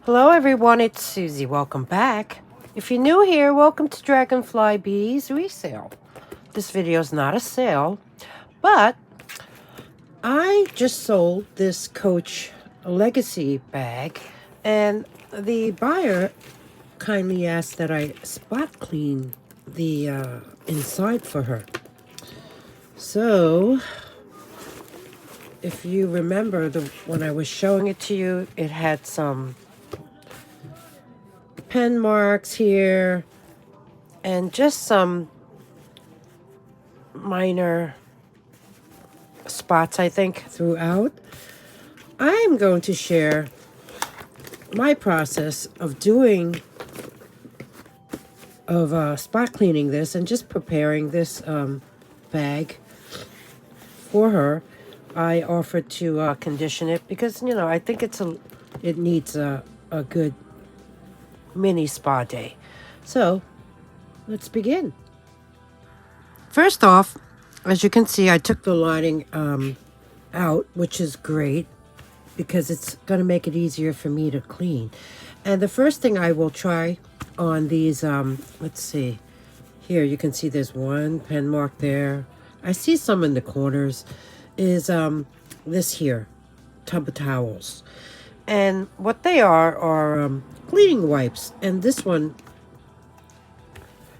Hello everyone, it's Susie. Welcome back. If you're new here, welcome to Dragonfly Beez Resale. This video is not a sale, but I just sold this Coach Legacy bag, and the buyer kindly asked that I spot clean the inside for her. So, if you remember when I was showing it to you, it had some pen marks here and just some minor spots, I think, throughout. I am going to share my process of spot cleaning this and just preparing this bag for her. I offered to condition it because, you know, I think it needs a good mini spa day. So let's begin. First off, as you can see, I took the lining out, which is great because it's going to make it easier for me to clean. And the first thing I will try on these, let's see, here you can see there's one pen mark there. I see some in the corners, is this here, tub of towels. And what they are cleaning wipes, and this one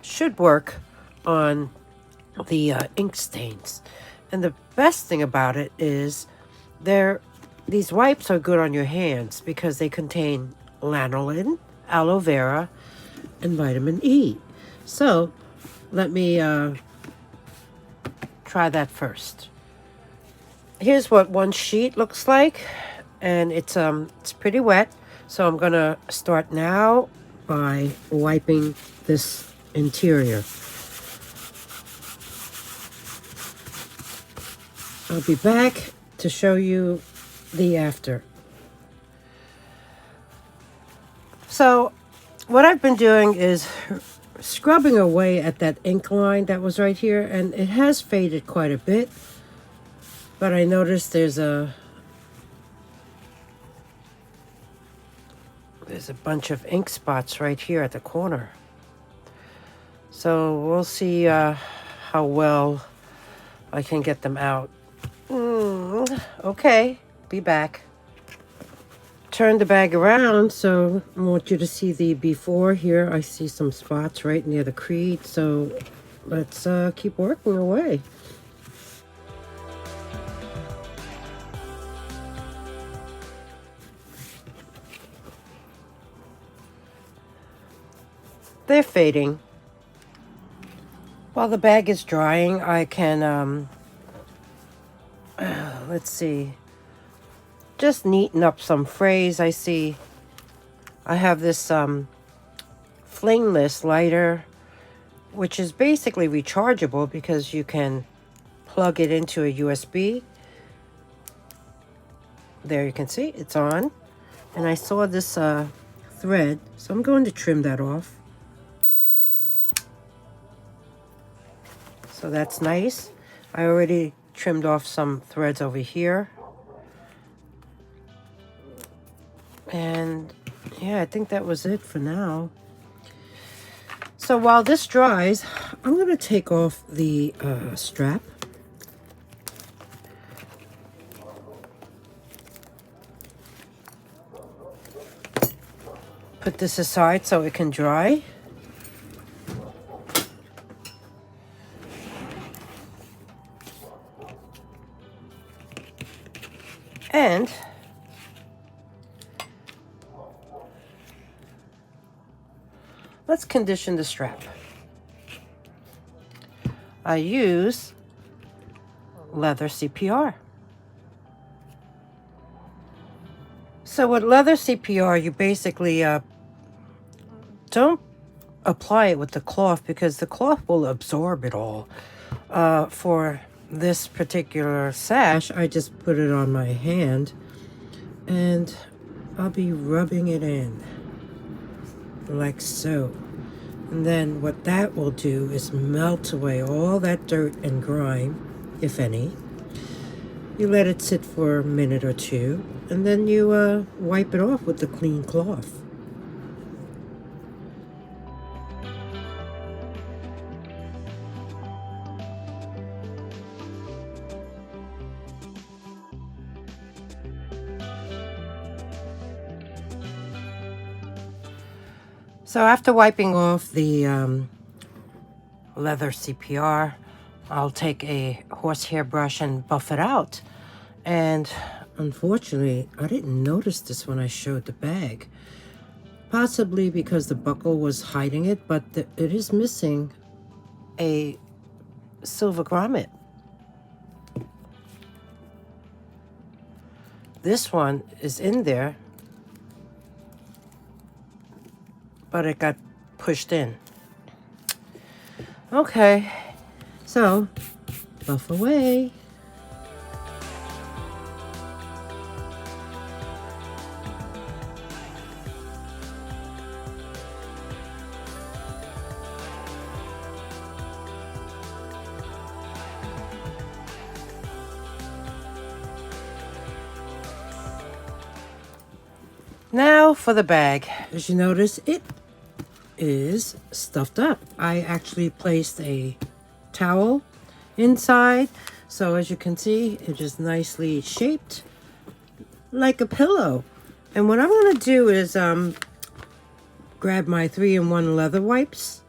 should work on the ink stains. And the best thing about it is these wipes are good on your hands because they contain lanolin, aloe vera, and vitamin E. So let me try that first. Here's what one sheet looks like, and it's pretty wet. So I'm gonna start now by wiping this interior. I'll be back to show you the after. So what I've been doing is scrubbing away at that ink line that was right here, and it has faded quite a bit, but I noticed there's a bunch of ink spots right here at the corner. So we'll see how well I can get them out. Okay, be back. Turn the bag around, so I want you to see the before here. I see some spots right near the crease, so let's keep working away. They're fading. While the bag is drying, I can, let's see, just neaten up some frays. I see I have this flameless lighter, which is basically rechargeable because you can plug it into a USB. There you can see it's on. And I saw this thread, so I'm going to trim that off. So that's nice. I already trimmed off some threads over here. And yeah, I think that was it for now. So while this dries, I'm going to take off the strap. Put this aside so it can dry. And let's condition the strap. I use leather CPR. So with leather CPR, you basically don't apply it with the cloth because the cloth will absorb it all. For this particular sash, I just put it on my hand and I'll be rubbing it in like so. And then what that will do is melt away all that dirt and grime, if any. You let it sit for a minute or two, and then you wipe it off with the clean cloth. So after wiping off the leather CPR, I'll take a horsehair brush and buff it out. And unfortunately, I didn't notice this when I showed the bag. Possibly because the buckle was hiding it, but it is missing a silver grommet. This one is in there, but it got pushed in. Okay, so buff away. Now for the bag. As you notice, it is stuffed up. I actually placed a towel inside, so as you can see, it is nicely shaped like a pillow. And what I'm going to do is grab my 3-in-1 leather wipes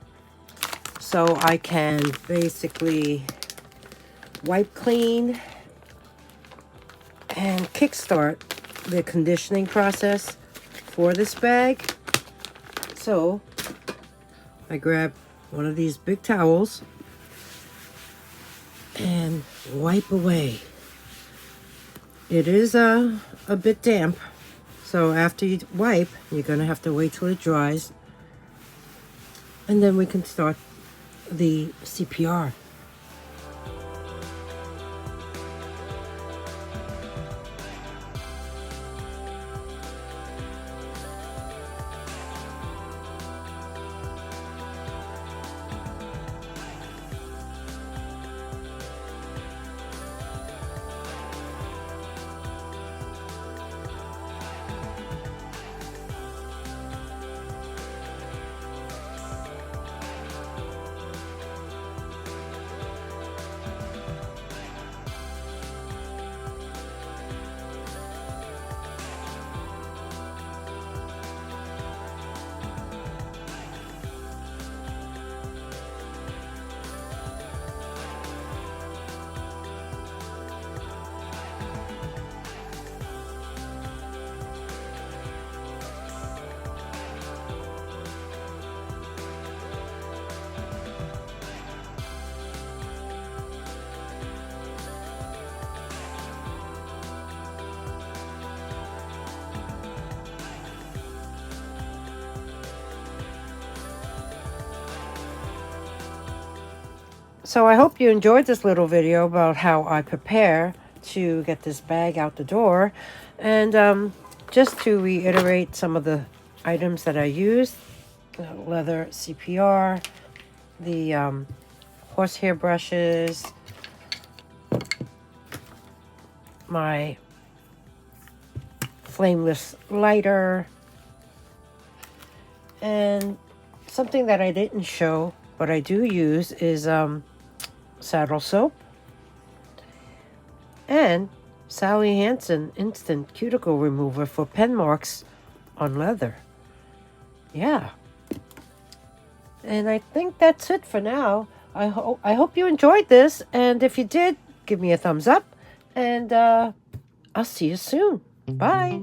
so I can basically wipe clean and kickstart the conditioning process for this bag. So I grab one of these big towels and wipe away. It is a bit damp, so after you wipe, you're gonna have to wait till it dries, and then we can start the CPR. So I hope you enjoyed this little video about how I prepare to get this bag out the door. And just to reiterate some of the items that I used: the leather CPR, the horsehair brushes, my flameless lighter, and something that I didn't show but I do use is saddle soap and Sally Hansen Instant Cuticle Remover for pen marks on leather. Yeah. And I think that's it for now. I hope you enjoyed this, and if you did, give me a thumbs up, and I'll see you soon. Bye.